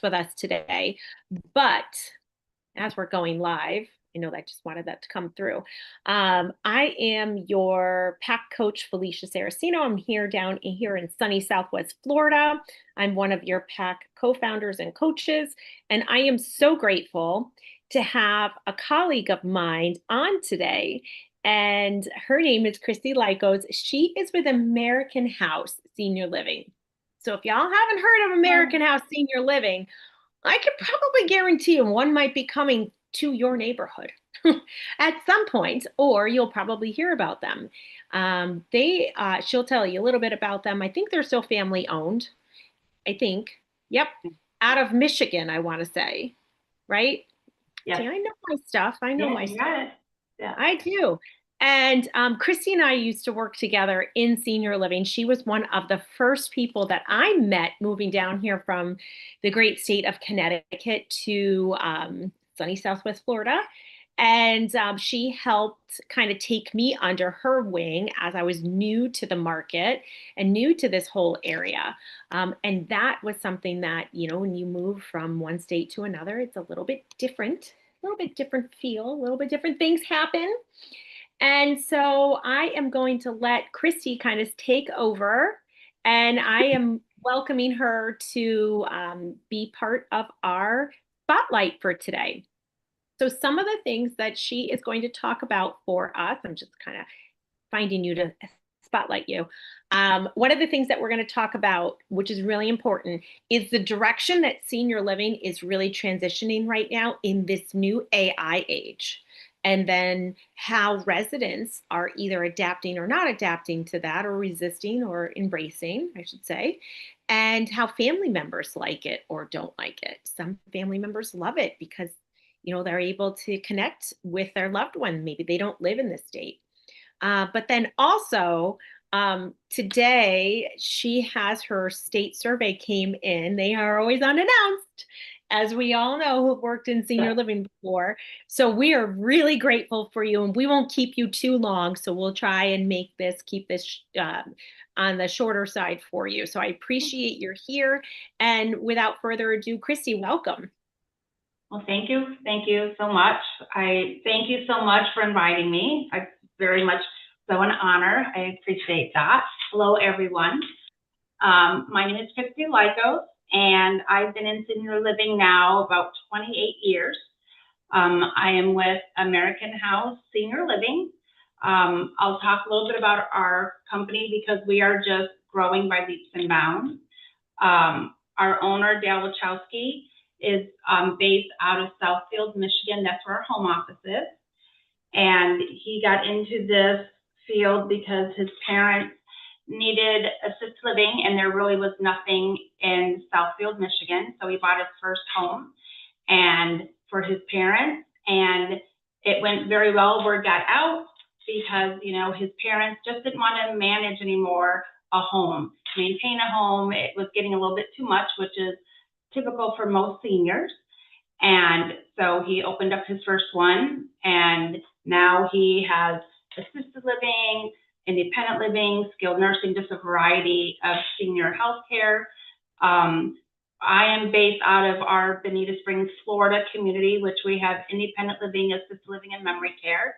with us today. But as we're going live, I know that I just wanted that to come through. I am your PAC coach, Felicia Saraceno. I'm here in sunny Southwest Florida. I'm one of your PAC co-founders and coaches, and I am so grateful to have a colleague of mine on today. And her name is Christy Lycos. She is with American House Senior Living. So if y'all haven't heard of American House Senior Living, I could probably guarantee you one might be coming to your neighborhood at some point, or you'll probably hear about them. She'll tell you a little bit about them. I think they're still family owned. I think. Yep. Out of Michigan, I want to say. Right? Yes. See, I know my stuff. I know Yeah, my you stuff. got it. Yeah. I do. And Christy and I used to work together in senior living. She was one of the first people that I met moving down here from the great state of Connecticut to sunny Southwest Florida. And she helped kind of take me under her wing as I was new to the market and new to this whole area. And that was something that, when you move from one state to another, it's a little bit different, a little bit different feel, a little bit different things happen. And so I am going to let Christy kind of take over, and I am welcoming her to be part of our spotlight for today. So, some of the things that she is going to talk about for us, I'm just kind of finding you to spotlight you. One of the things that we're going to talk about, which is really important, is the direction that senior living is really transitioning right now in this new AI age. And then how residents are either adapting or not adapting to that, or resisting or embracing, I should say, and how family members like it or don't like it. Some family members love it because, they're able to connect with their loved one. Maybe they don't live in the state. But then also, today she has her state survey came in. They are always unannounced, as we all know who've worked in senior living before. So we are really grateful for you, and we won't keep you too long. So we'll try and keep this on the shorter side for you. So I appreciate you're here. And without further ado, Christy, welcome. Well, thank you. Thank you so much. I thank you so much for inviting me. I very much so an honor. I appreciate that. Hello, everyone. My name is Christy Lycos, and I've been in senior living now about 28 years. I am with American House Senior Living. I'll talk a little bit about our company because we are just growing by leaps and bounds. Our owner, Dale Wachowski, is based out of Southfield, Michigan. That's where our home office is. And he got into this field because his parents needed assisted living, and there really was nothing in Southfield, Michigan. So he bought his first home and for his parents, and it went very well. Word got out because, his parents just didn't want to manage anymore a home, maintain a home. It was getting a little bit too much, which is typical for most seniors. And so he opened up his first one, and now he has assisted living, independent living, skilled nursing, just a variety of senior health care. I am based out of our Bonita Springs, Florida community, which we have independent living, assisted living, and memory care.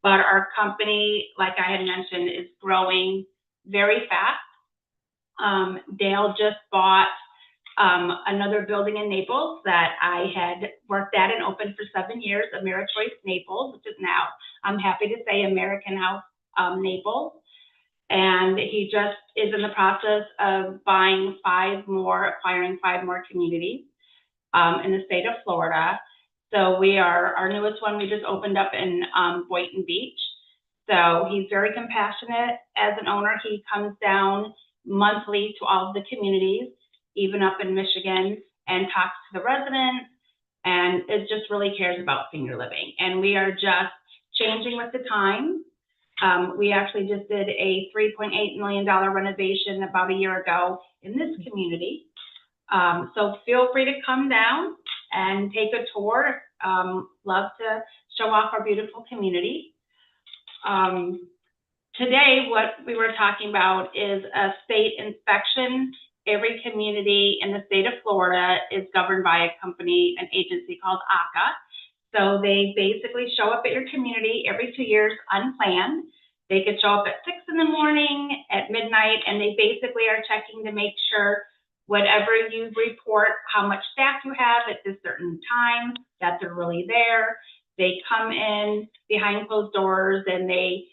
But our company, like I had mentioned, is growing very fast. Dale just bought another building in Naples that I had worked at and opened for 7 years, AmeriChoice Naples, which is now, I'm happy to say, American House Naples. And he just is in the process of acquiring 5 more communities in the state of Florida. So our newest one, we just opened up in Boynton Beach. So he's very compassionate as an owner. He comes down monthly to all of the communities, even up in Michigan, and talks to the residents, and it just really cares about senior living. And we are just changing with the times. We actually just did a $3.8 million renovation about a year ago in this community. So feel free to come down and take a tour. Love to show off our beautiful community. Today, what we were talking about is a state inspection every community in the state of Florida is governed by a company, an agency called ACA. So they basically show up at your community every 2 years unplanned. They could show up at 6 in the morning, at midnight, and they basically are checking to make sure whatever you report, how much staff you have at this certain time, that they're really there. They come in behind closed doors and they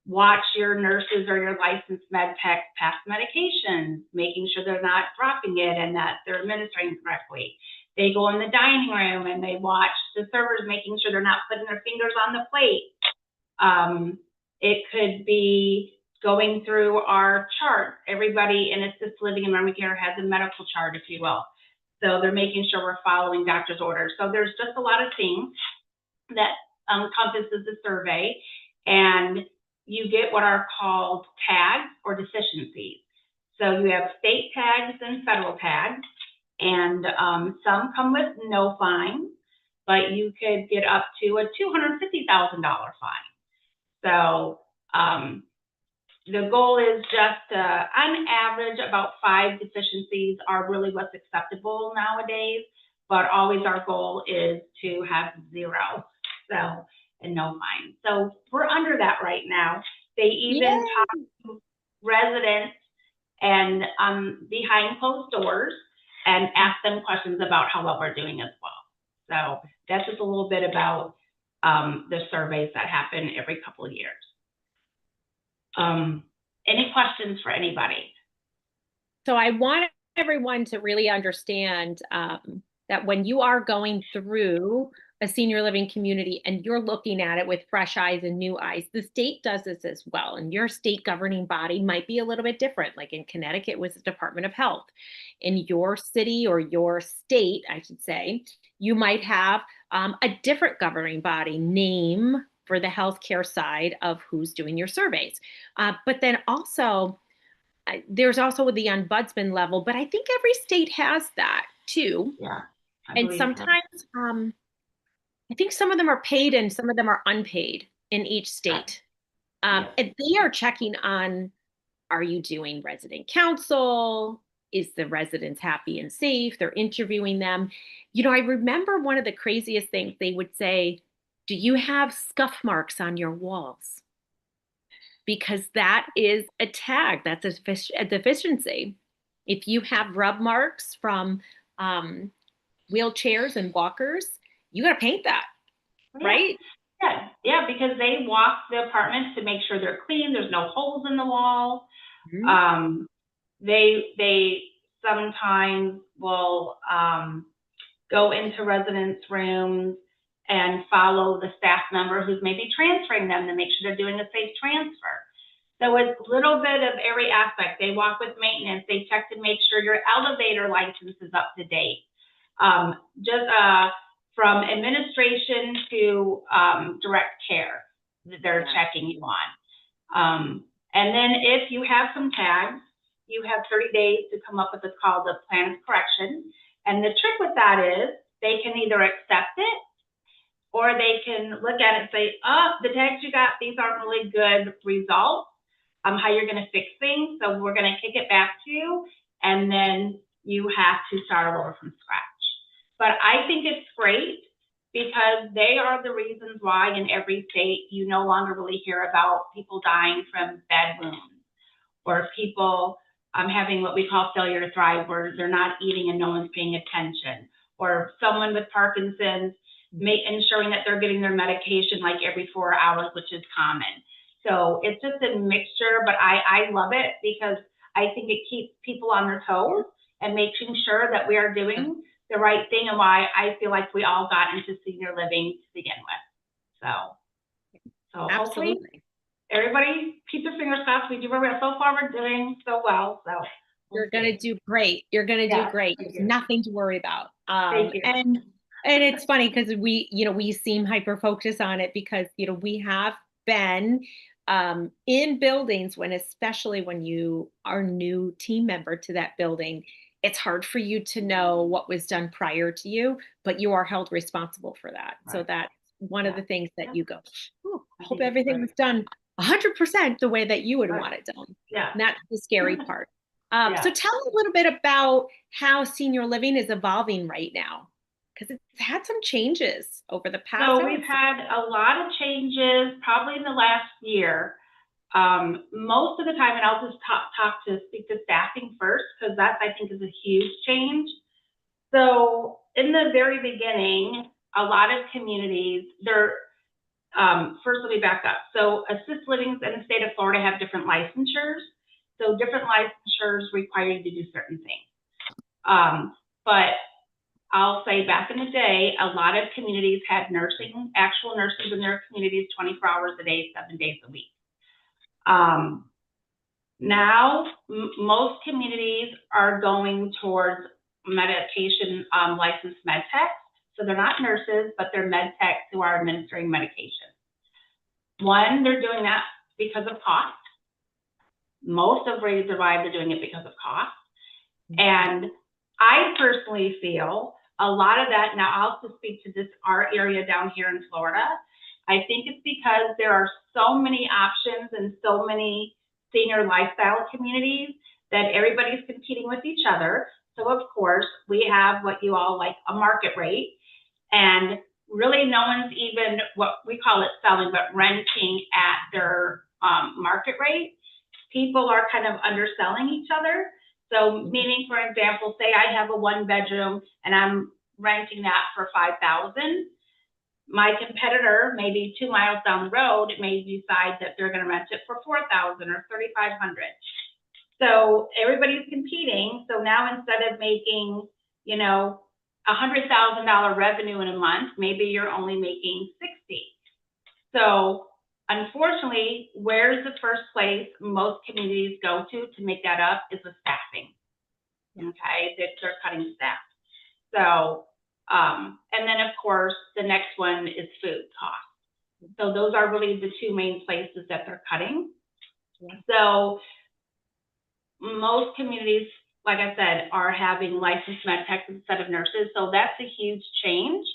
watch your nurses or your licensed med tech pass medications, making sure they're not dropping it and that they're administering correctly. They go in the dining room and they watch the servers, making sure they're not putting their fingers on the plate. It could be going through our chart. Everybody in assisted living and memory care has a medical chart, if you will. So they're making sure we're following doctor's orders. So there's just a lot of things that encompasses the survey, and you get what are called tags or deficiencies. So you have state tags and federal tags, and some come with no fine, but you could get up to a $250,000 fine. So the goal is just, on average, about 5 deficiencies are really what's acceptable nowadays, but always our goal is to have 0, so, and no fine. So we're under that right now. They even talk to residents and behind closed doors and ask them questions about how well we're doing as well. So that's just a little bit about the surveys that happen every couple of years. Any questions for anybody? So I want everyone to really understand that when you are going through a senior living community and you're looking at it with fresh eyes and new eyes, the state does this as well. And your state governing body might be a little bit different. Like in Connecticut, it was the Department of Health. In your city or your state, I should say, you might have a different governing body name for the healthcare side of who's doing your surveys. But then also, there's also the ombudsman level, but I think every state has that too. Yeah. And sometimes I think some of them are paid and some of them are unpaid in each state. And they are checking on, are you doing resident counsel? Is the residents happy and safe? They're interviewing them. You know, I remember one of the craziest things they would say, do you have scuff marks on your walls? Because that is a tag, that's a deficiency. If you have rub marks from wheelchairs and walkers, you got to paint that, right? Yeah, because they walk the apartments to make sure they're clean, there's no holes in the wall. They sometimes will go into residents' rooms and follow the staff member who's maybe transferring them to make sure they're doing a safe transfer. So it's a little bit of every aspect. They walk with maintenance, they check to make sure your elevator license is up to date. Just from administration to direct care, they're checking you on. And then if you have some tags, you have 30 days to come up with what's called a plan of correction. And the trick with that is they can either accept it or they can look at it and say, oh, the tags you got, these aren't really good results. How you're going to fix things. So we're going to kick it back to you. And then you have to start over from scratch. But I think it's great because they are the reasons why in every state you no longer really hear about people dying from bed wounds or people having what we call failure to thrive, where they're not eating and no one's paying attention, or someone with Parkinson's ensuring that they're getting their medication like every 4 hours, which is common. So it's just a mixture, but I love it because I think it keeps people on their toes and making sure that we are doing the right thing, and why I feel like we all got into senior living to begin with. So hopefully everybody keep their fingers crossed. We do so far we're doing so well. So you're gonna do great. You're gonna do great. There's nothing to worry about. Thank you. And it's funny because we seem hyper focused on it because we have been in buildings especially when you are new team member to that building, it's hard for you to know what was done prior to you, but you are held responsible for that. Right. So that's one of the things that you go, I hope everything was done 100% the way that you would want it done. Yeah. And that's the scary part. Yeah. So tell me a little bit about how senior living is evolving right now, because it's had some changes over the past, So I we've would say. had a lot of changes probably in the last year. Most of the time, and I'll just speak to staffing first, because that I think is a huge change. So in the very beginning, a lot of communities, first let me back up. So assisted livings in the state of Florida have different licensures. So different licensures require you to do certain things. But I'll say back in the day, a lot of communities had actual nurses in their communities 24 hours a day, 7 days a week. Now, most communities are going towards medication licensed med techs. So they're not nurses, but they're med techs who are administering medication. One, they're doing that because of cost. Most of Ready to Survive, they're doing it because of cost. And I personally feel a lot of that, now I'll also speak to our area down here in Florida. I think it's because there are so many options and so many senior lifestyle communities that everybody's competing with each other. So of course, we have what you all like, a market rate. And really no one's even, what we call it selling, but renting at their market rate. People are kind of underselling each other. So meaning, for example, say I have a 1-bedroom and I'm renting that for $5,000. My competitor, maybe 2 miles down the road, may decide that they're going to rent it for $4,000 or $3,500. So everybody's competing. So now instead of making, $100,000 revenue in a month, maybe you're only making 60. So unfortunately, where's the first place most communities go to make that up is with staffing. Okay, they're cutting staff. So, and then of course, the next one is food costs. So those are really the two main places that they're cutting. So most communities, like I said, are having licensed med techs instead of nurses. So that's a huge change.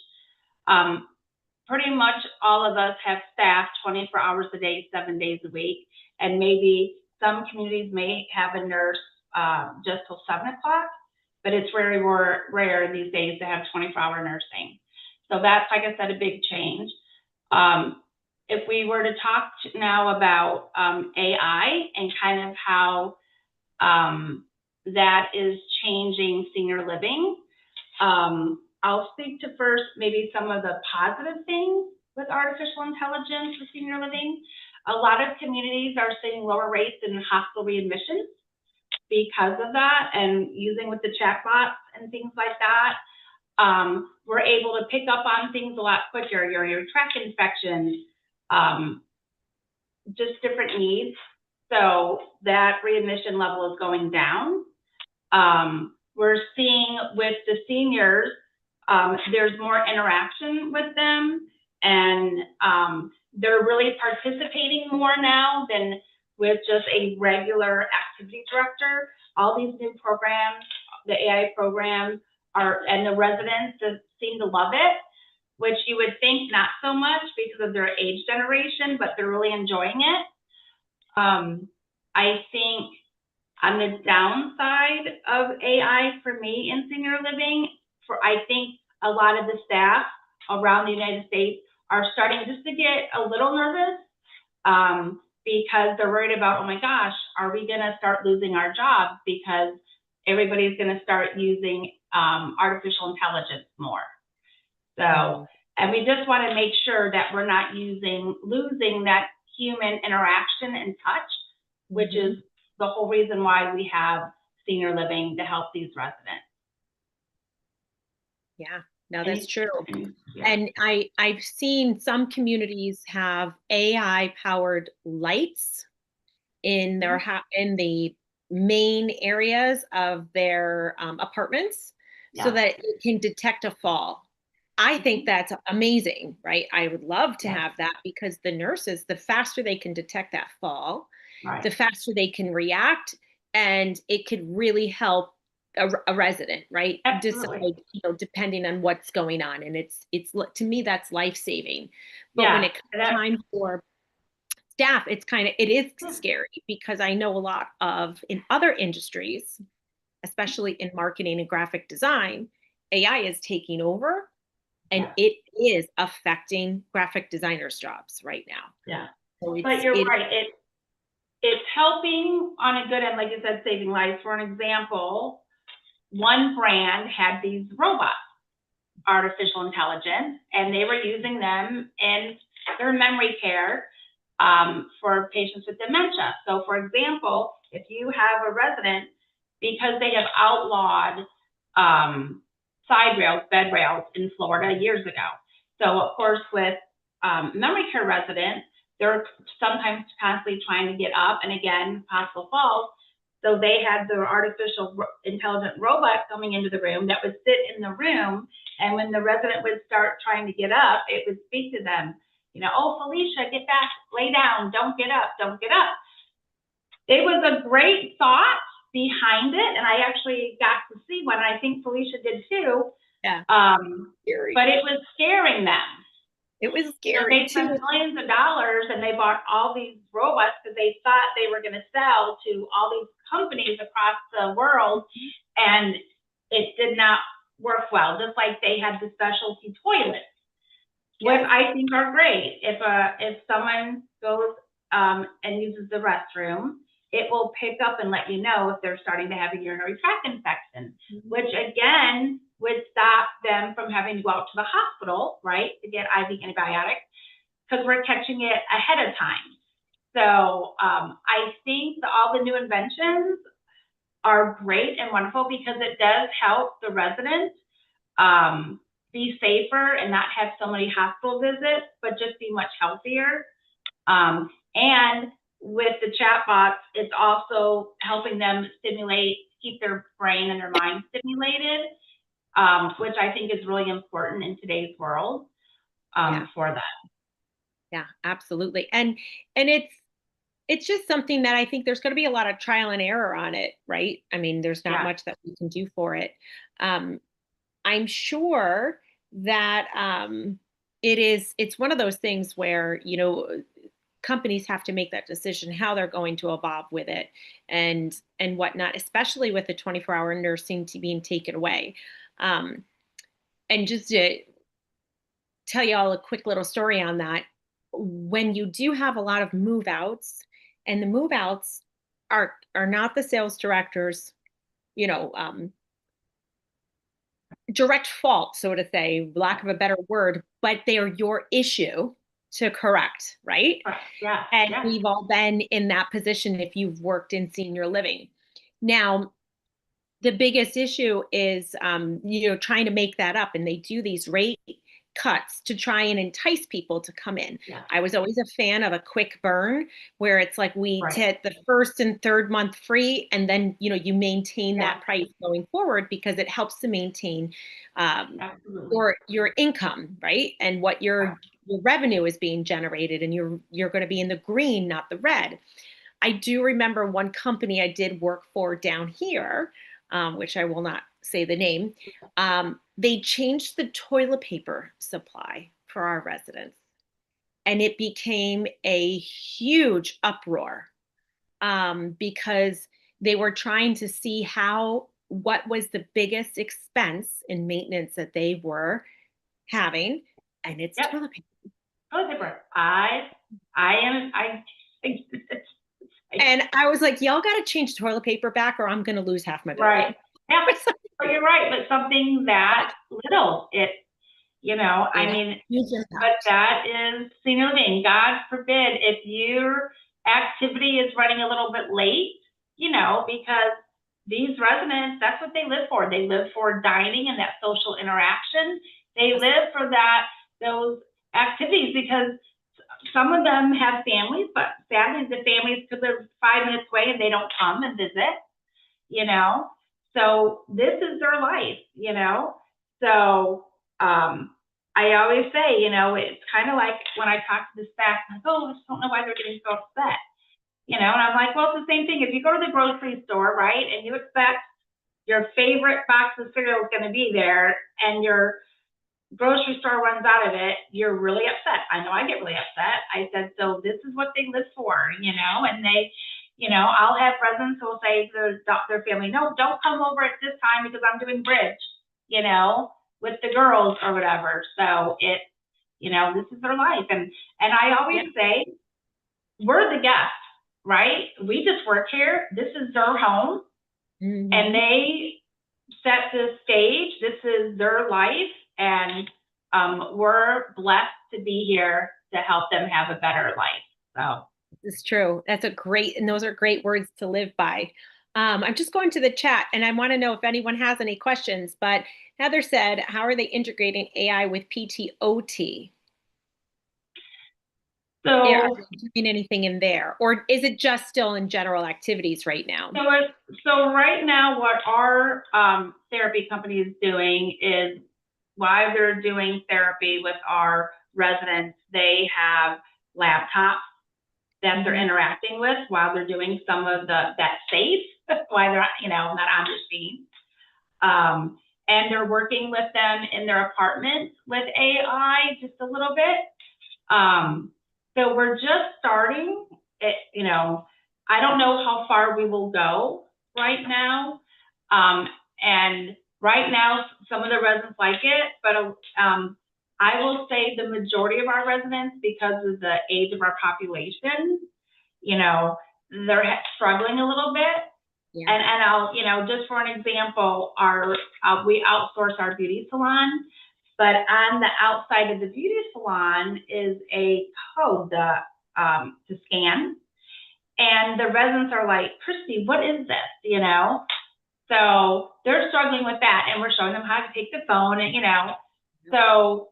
Pretty much all of us have staff 24 hours a day, 7 days a week. And maybe some communities may have a nurse just till 7 o'clock, but it's very rare these days to have 24-hour nursing. So that's, like I said, a big change. If we were to talk now about AI and kind of how that is changing senior living, I'll speak to first maybe some of the positive things with artificial intelligence for senior living. A lot of communities are seeing lower rates in hospital readmissions because of that, and using with the chatbots and things like that. We're able to pick up on things a lot quicker, your tract infections, just different needs. So that readmission level is going down. We're seeing with the seniors, there's more interaction with them, and they're really participating more now than with just a regular activity director. All these new programs, the AI programs, and the residents seem to love it, which you would think not so much because of their age generation, but they're really enjoying it. I think on the downside of AI for me in senior living, I think a lot of the staff around the United States are starting just to get a little nervous because they're worried about, oh my gosh, are we going to start losing our jobs because everybody's going to start using artificial intelligence more. So, and we just want to make sure that we're not losing that human interaction and touch, which is the whole reason why we have senior living to help these residents. Yeah, no, that's true. Yeah. And I've seen some communities have AI powered lights in their in the main areas of their apartments, so that it can detect a fall. I think that's amazing, right? I would love to have that, because the nurses, the faster they can detect that fall, the faster they can react, and it could really help a resident, right? Decide, depending on what's going on. And it's to me, that's life-saving. But when it comes time for staff, it is scary because I know a lot of in other industries, especially in marketing and graphic design, AI is taking over and Yeah. it is affecting graphic designers' jobs right now. Yeah. So But you're it right. It's helping on a good end, like you said, saving lives. For an example, one brand had these robots, artificial intelligence, and they were using them in their memory care for patients with dementia. So, for example, if you have a resident, because they have outlawed side rails, bed rails in Florida years ago. So, of course, with memory care residents, they're sometimes constantly trying to get up, and again, possible falls. So they had their artificial intelligent robot coming into the room that would sit in the room, and when the resident would start trying to get up, it would speak to them, you know, oh, Felicia, get back, lay down, don't get up, don't get up. It was a great thought behind it, and I actually got to see one, and I think Felicia did too. Yeah. But it was scaring them. It was So scary they spent millions of dollars and they bought all these robots because they thought they were going to sell to all these companies across the world, and it did not work well. Just like they had the specialty toilets, which I think are great. If someone goes and uses the restroom, it will pick up and let you know if they're starting to have a urinary tract infection, which again would stop them from having to go out to the hospital, right, to get IV antibiotics, because we're catching it ahead of time. So I think that all the new inventions are great and wonderful because it does help the residents be safer and not have so many hospital visits, but just be much healthier. And with the chatbots, it's also helping them keep their brain and their mind stimulated, which I think is really important in today's world for that. Yeah, absolutely. And it's just something that I think there's going to be a lot of trial and error on it, right? I mean, there's not much that we can do for it. I'm sure that it's one of those things where, you know, companies have to make that decision how they're going to evolve with it and whatnot, especially with the 24-hour nursing being taken away. And just to tell you all a quick little story on that, when you do have a lot of move outs, and the move outs are not the sales directors, you know, direct fault, so to say, lack of a better word, but they are your issue to correct, right? Yeah. And we've all been in that position if you've worked in senior living. Now, the biggest issue is, you know, trying to make that up, and they do these rate cuts to try and entice people to come in. Yeah. I was always a fan of a quick burn where it's like we hit the first and third month free, and then, you know, you maintain that price going forward because it helps to maintain your income, right? And what your revenue is being generated, and you're going to be in the green, not the red. I do remember one company I did work for down here, which I will not say the name. They changed the toilet paper supply for our residents, and it became a huge uproar because they were trying to see what was the biggest expense in maintenance that they were having, and it's toilet paper. Toilet paper. And I was like, y'all got to change toilet paper back or I'm going to lose half my building. Right. Yeah, but you're right. But something that little, you know, I mean, but that is senior living. God forbid if your activity is running a little bit late, you know, because these residents, that's what they live for. They live for dining and that social interaction. They live for those activities because some of them have families, but sadly the families could live 5 minutes away and they don't come and visit, you know. So this is their life, you know. So I always say, you know, it's kind of like when I talk to the staff, I'm like, oh, I just don't know why they're getting so upset, you know. And I'm like, well, it's the same thing. If you go to the grocery store, right, and you expect your favorite box of cereal is going to be there, and your grocery store runs out of it, you're really upset. I know I get really upset. I said, so this is what they live for, you know, and they, you know, I'll have residents who will say to their family, no, don't come over at this time because I'm doing bridge, you know, with the girls or whatever. So it, you know, this is their life. And I Yeah. always say, we're the guests, right? We just work here. This is their home and Mhm. they set the stage. This is their life, and we're blessed to be here to help them have a better life. So, It's true. That's a great, and those are great words to live by. I'm just going to the chat and I want to know if anyone has any questions. But Heather said, how are they integrating AI with PTOT? Are so, they doing anything in there? Or is it just still in general activities right now? so right now, what our therapy company is doing is while they're doing therapy with our residents, they have laptops that they're Mhm. interacting with while they're doing some of that safe, while they're, you know, not on machine. Um, and they're working with them in their apartment with AI just a little bit. So we're just starting. It, you know, I don't know how far we will go right now. Um, and right now, some of the residents like it, but I will say the majority of our residents, because of the age of our population, you know, they're struggling a little bit. Yeah. And I'll, you know, just for an example, we outsource our beauty salon, but on the outside of the beauty salon is a code to scan, and the residents are like, Christy, what is this? You know, so they're struggling with that, and we're showing them how to take the phone, and you know, so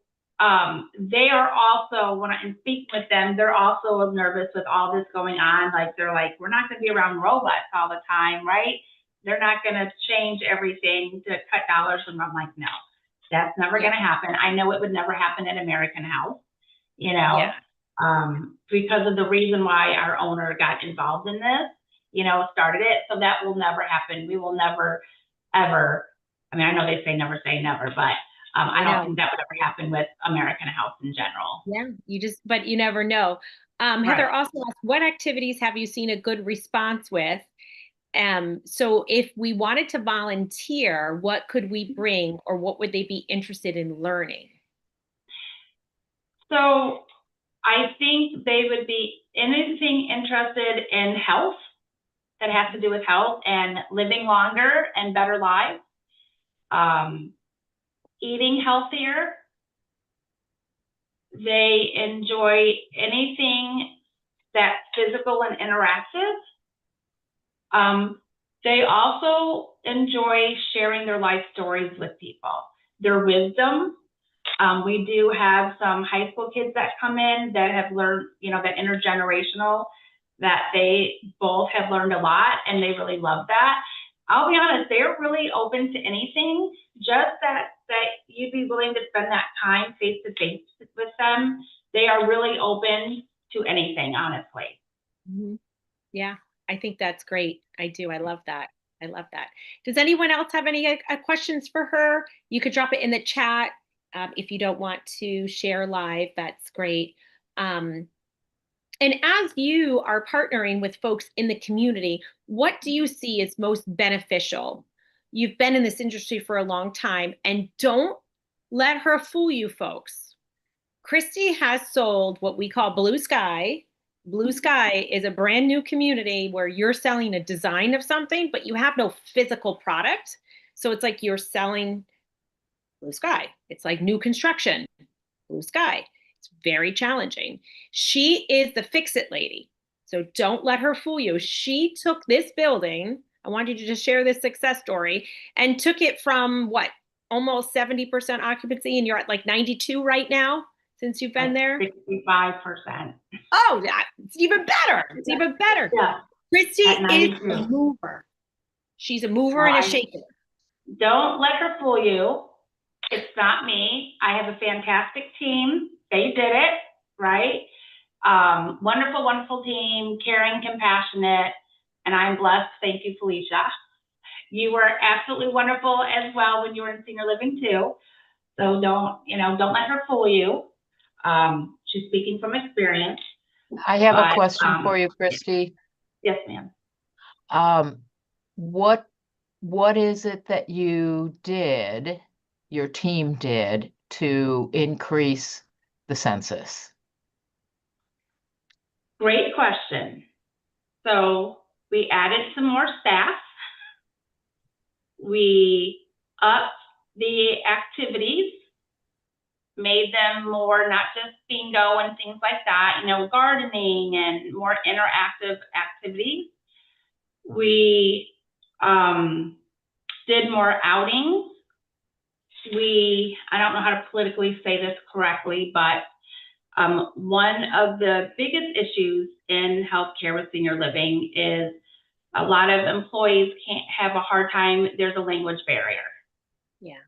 they are also, when I'm speaking with them, they're also nervous with all this going on. Like they're like, we're not going to be around robots all the time, right? They're not going to change everything to cut dollars. And I'm like, no, that's never Yeah. going to happen. I know it would never happen in American House, you Yeah. know, because of the reason why our owner got involved in this, you know, started it. So that will never happen. We will never, ever. I mean, I know they say never, but I I don't know. think that would ever happen with American House in general. Yeah. But you never know. Heather Right. also asked, what activities have you seen a good response with? So if we wanted to volunteer, what could we bring or what would they be interested in learning? So I think they would be anything interested in health that has to do with health and living longer and better lives, um, eating healthier. They enjoy anything that's physical and interactive. Um, they also enjoy sharing their life stories with people, their wisdom. We do have some high school kids that come in that have learned, you know, that intergenerational, that they both have learned a lot and they really love that. I'll be honest, they're really open to anything, just that you'd be willing to spend that time face to face with them. They are really open to anything, honestly. Mhm. Yeah, I think that's great. I do. I love that. I love that. Does anyone else have any questions for her? You could drop it in the chat. If you don't want to share live, that's great. Um, and as you are partnering with folks in the community, what do you see as most beneficial? You've been in this industry for a long time, and don't let her fool you, folks. Christy has sold what we call Blue Sky. Blue Sky is a brand new community where you're selling a design of something, but you have no physical product. So it's like you're selling Blue Sky. It's like new construction, Blue Sky. It's very challenging. She is the fix it lady. So don't let her fool you. She took this building. I wanted you to share this success story and took it from what, almost 70% occupancy, and you're at like 92 right now since you've been Like there. 65%. Oh, yeah, it's even better. It's even better. Yeah, at Christy is a 92. mover. She's a mover Well, and a I shaker. don't let her fool you. It's not me. I have a fantastic team. They did it, right? Wonderful, wonderful team, caring, compassionate, and I'm blessed. Thank you, Felicia. You were absolutely wonderful as well when you were in senior living too. So don't let her fool you. She's speaking from experience. I have a But, question for you, Christy. yes, ma'am. What is it that you did, your team did, to increase the census? Great question. So we added some more staff. We upped the activities, made them more, not just bingo and things like that, gardening and more interactive activities. We did more outings. I don't know how to politically say this correctly, but one of the biggest issues in healthcare with senior living is a lot of employees can't have a hard time. There's a language barrier. Yeah.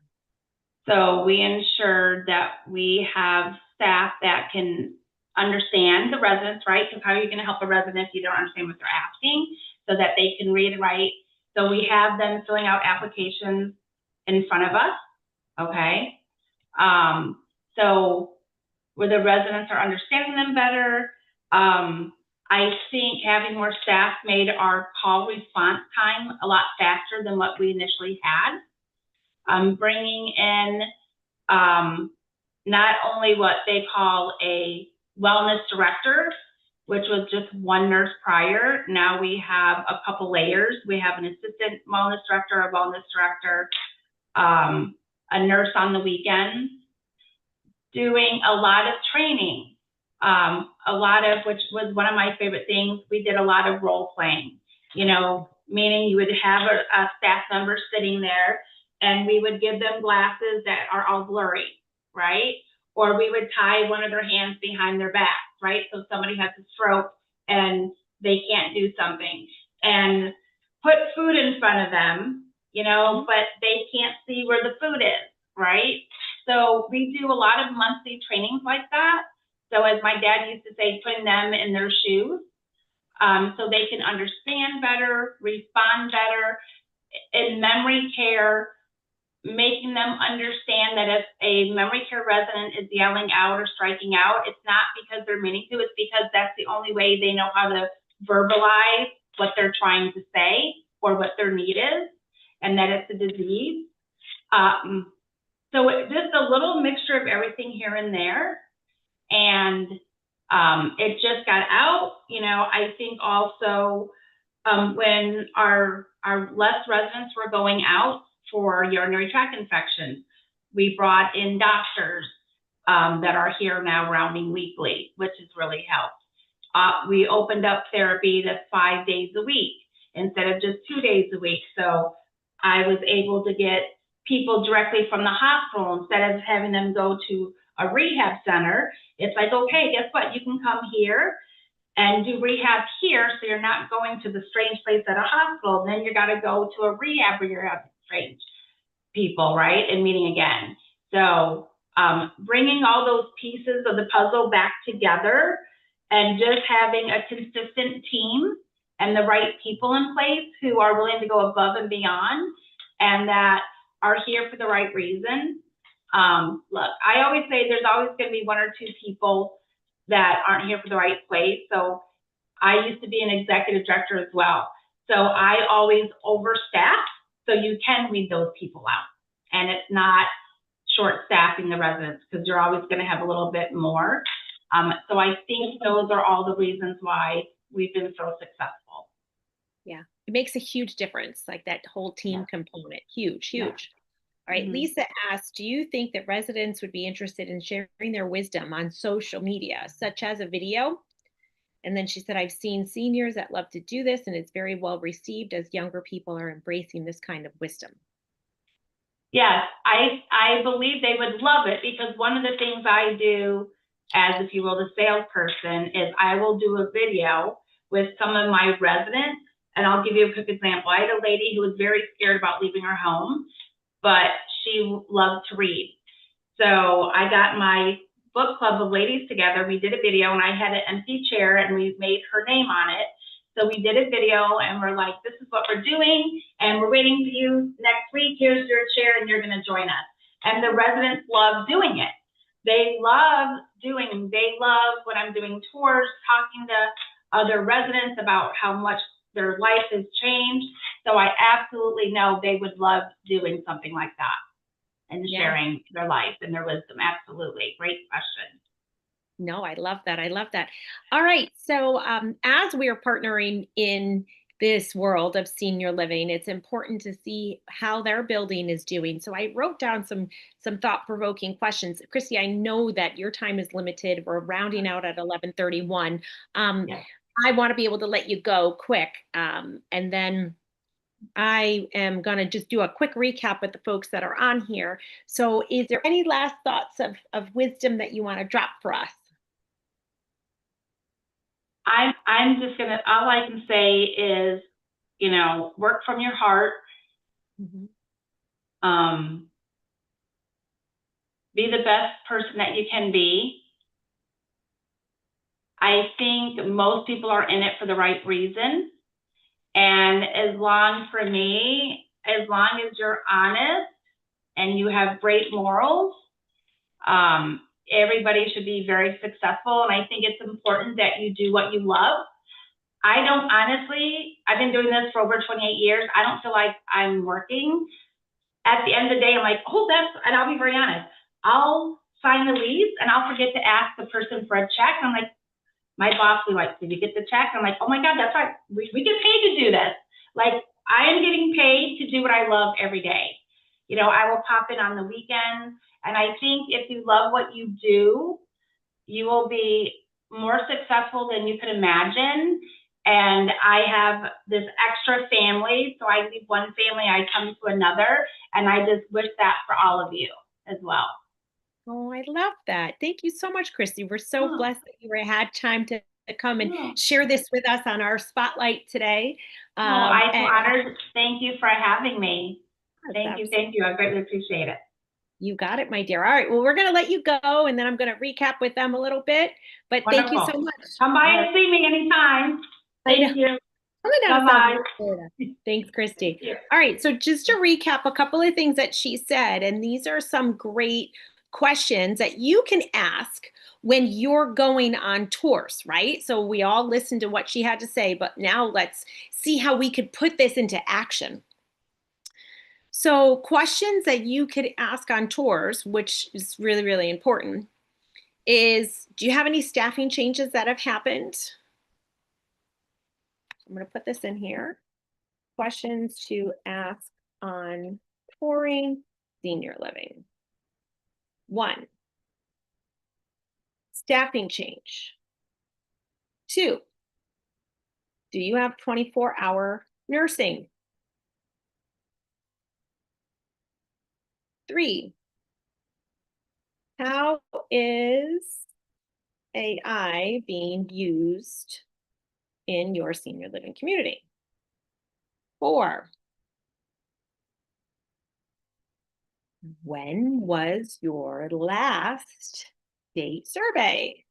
So we ensure that we have staff that can understand the residents, right? Because how are you going to help a resident if you don't understand what they're asking, so that they can read and write? So we have them filling out applications in front of us, okay? So where the residents are understanding them better. I think having more staff made our call response time a lot faster than what we initially had. Bringing in not only what they call a wellness director, which was just one nurse prior. Now we have a couple layers. We have an assistant wellness director, a wellness director, a nurse on the weekends, doing a lot of training. Which was one of my favorite things, we did a lot of role playing, meaning you would have a staff member sitting there and we would give them glasses that are all blurry, right? Or we would tie one of their hands behind their back, right? So somebody has a stroke and they can't do something, and put food in front of them, but they can't see where the food is, right? So we do a lot of monthly trainings like that. So as my dad used to say, putting them in their shoes, so they can understand better, respond better. In memory care, making them understand that if a memory care resident is yelling out or striking out, it's not because they're meaning to, it's because that's the only way they know how to verbalize what they're trying to say or what their need is, and that it's a disease. So it's just a little mixture of everything here and there. And it just got out. I think also when our less residents were going out for urinary tract infections, we brought in doctors that are here now rounding weekly, which has really helped. We opened up therapy that's 5 days a week instead of just 2 days a week. So I was able to get people directly from the hospital instead of having them go to a rehab center. It's like, okay, guess what? You can come here and do rehab here, so you're not going to the strange place at a hospital. Then you got to go to a rehab where you're having strange people, right? And meeting again. So bringing all those pieces of the puzzle back together and just having a consistent team and the right people in place who are willing to go above and beyond and that are here for the right reason. Look, I always say there's always going to be one or two people that aren't here for the right place. So I used to be an executive director as well. So I always overstaff so you can weed those people out. And it's not short staffing the residents because you're always going to have a little bit more. So I think those are all the reasons why we've been so successful. Yeah, it makes a huge difference, like that whole team component. Huge. Yeah. All right, Lisa asked, do you think that residents would be interested in sharing their wisdom on social media, such as a video? And then she said, I've seen seniors that love to do this, and it's very well received as younger people are embracing this kind of wisdom. Yes, I believe they would love it because one of the things I do as, if you will, the salesperson is I will do a video with some of my residents. And I'll give you a quick example. I had a lady who was very scared about leaving her home, but she loved to read. So I got my book club of ladies together. We did a video and I had an empty chair and we made her name on it. So we did a video and we're like, this is what we're doing and we're waiting for you next week. Here's your chair and you're going to join us. And the residents love doing it. They love when I'm doing tours, talking to other residents about how much their life has changed. So I absolutely know they would love doing something like that and sharing their life and their wisdom. Absolutely. Great question. No, I love that. I love that. All right. So, as we are partnering in this world of senior living, it's important to see how their building is doing. So, I wrote down some thought-provoking questions. Christy, I know that your time is limited. We're rounding out at 11:31. Yes. I want to be able to let you go quick, and then I am going to just do a quick recap with the folks that are on here. So, is there any last thoughts of wisdom that you want to drop for us? I'm just gonna, all I can say is, work from your heart. Mm-hmm. Be the best person that you can be. I think most people are in it for the right reason. And as long as you're honest and you have great morals, everybody should be very successful. And I think it's important that you do what you love. I've been doing this for over 28 years. I don't feel like I'm working. At the end of the day, I'm like, and I'll be very honest. I'll sign the lease and I'll forget to ask the person for a check. I'm like, my boss will be like, did you get the check? I'm like, oh my God, that's right. We get paid to do this. Like, I am getting paid to do what I love every day. I will pop in on the weekends. And I think if you love what you do, you will be more successful than you could imagine. And I have this extra family. So I leave one family, I come to another. And I just wish that for all of you as well. Oh, I love that. Thank you so much, Christy. We're so blessed that you had time to come and share this with us on our spotlight today. I feel honored. Thank you for having me. Thank you. I greatly appreciate it. You got it, my dear. All right. Well, we're going to let you go, and then I'm going to recap with them a little bit. But Wonderful. Thank you so much. Come by and see me anytime. Thank you. Bye-bye. Thanks, Christy. All right. So just to recap a couple of things that she said, and these are some great questions that you can ask when you're going on tours, right? So we all listened to what she had to say, but now let's see how we could put this into action. So questions that you could ask on tours, which is really, really important, is do you have any staffing changes that have happened? I'm going to put this in here. Questions to ask on touring senior living. 1, staffing change. 2, do you have 24-hour nursing? 3, how is AI being used in your senior living community? 4, when was your last state survey?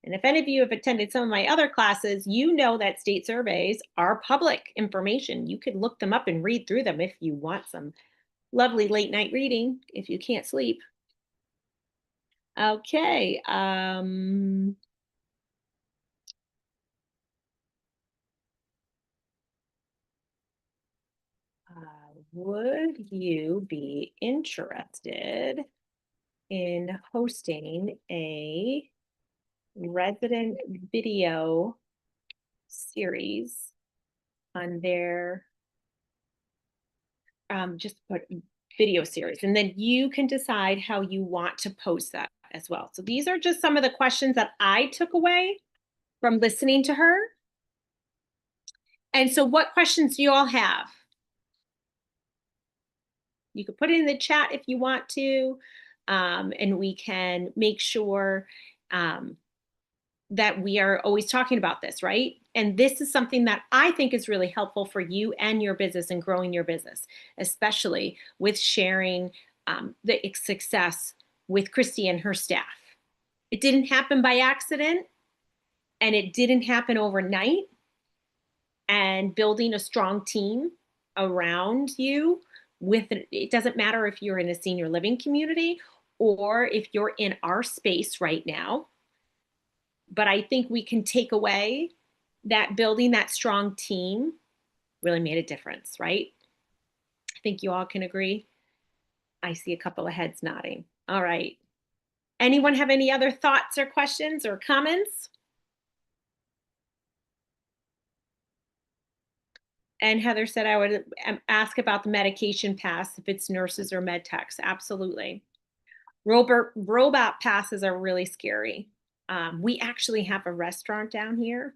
And if any of you have attended some of my other classes, you know that state surveys are public information. You can look them up and read through them if you want some lovely late night reading, if you can't sleep. Okay. Would you be interested in hosting a resident video series on their just put video series, and then you can decide how you want to post that as well. So these are just some of the questions that I took away from listening to her. And so what questions do you all have? You can put it in the chat if you want to, and we can make sure that we are always talking about this, right? And this is something that I think is really helpful for you and your business and growing your business, especially with sharing the success with Christy and her staff. It didn't happen by accident, and it didn't happen overnight. And building a strong team around you it doesn't matter if you're in a senior living community or if you're in our space right now. But I think we can take away that building that strong team really made a difference, right? I think you all can agree. I see a couple of heads nodding. All right. Anyone have any other thoughts or questions or comments? And Heather said I would ask about the medication pass, if it's nurses or med techs. Absolutely. Robot passes are really scary. We actually have a restaurant down here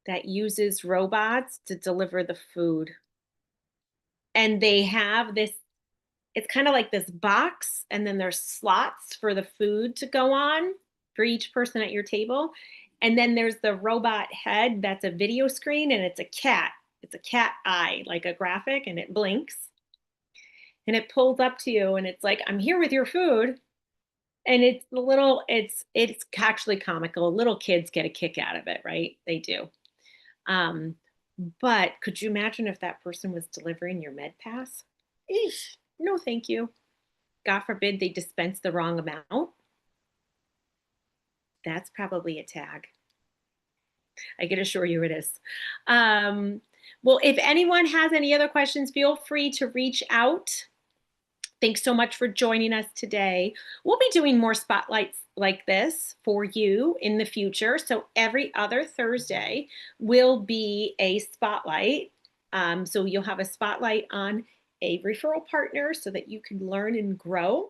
that uses robots to deliver the food. And they have this, it's kind of like this box, and then there's slots for the food to go on for each person at your table. And then there's the robot head that's a video screen, and it's a cat. It's a cat eye, like a graphic, and it blinks. And it pulls up to you, and it's like, I'm here with your food. And it's actually comical. Little kids get a kick out of it, right? They do. But could you imagine if that person was delivering your med pass? Eesh, no, thank you. God forbid they dispense the wrong amount. That's probably a tag. I can assure you it is. Well, if anyone has any other questions, feel free to reach out. Thanks so much for joining us today. We'll be doing more spotlights like this for you in the future. So every other Thursday will be a spotlight. So you'll have a spotlight on a referral partner so that you can learn and grow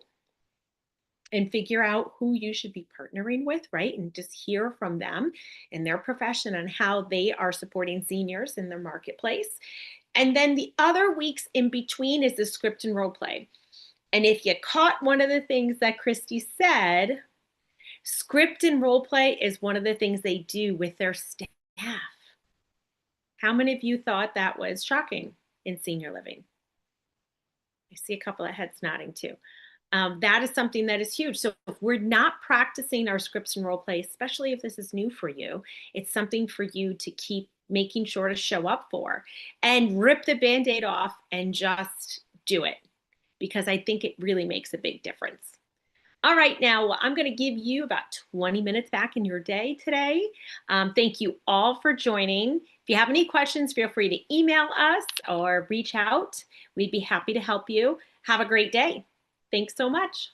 and figure out who you should be partnering with, right? And just hear from them and their profession on how they are supporting seniors in their marketplace. And then the other weeks in between is the script and role play. And if you caught one of the things that Christy said, script and role play is one of the things they do with their staff. How many of you thought that was shocking in senior living? I see a couple of heads nodding too. That is something that is huge. So if we're not practicing our scripts and role play, especially if this is new for you, it's something for you to keep making sure to show up for and rip the Band-Aid off and just do it, because I think it really makes a big difference. All right, now I'm going to give you about 20 minutes back in your day today. Thank you all for joining. If you have any questions, feel free to email us or reach out. We'd be happy to help you. Have a great day. Thanks so much.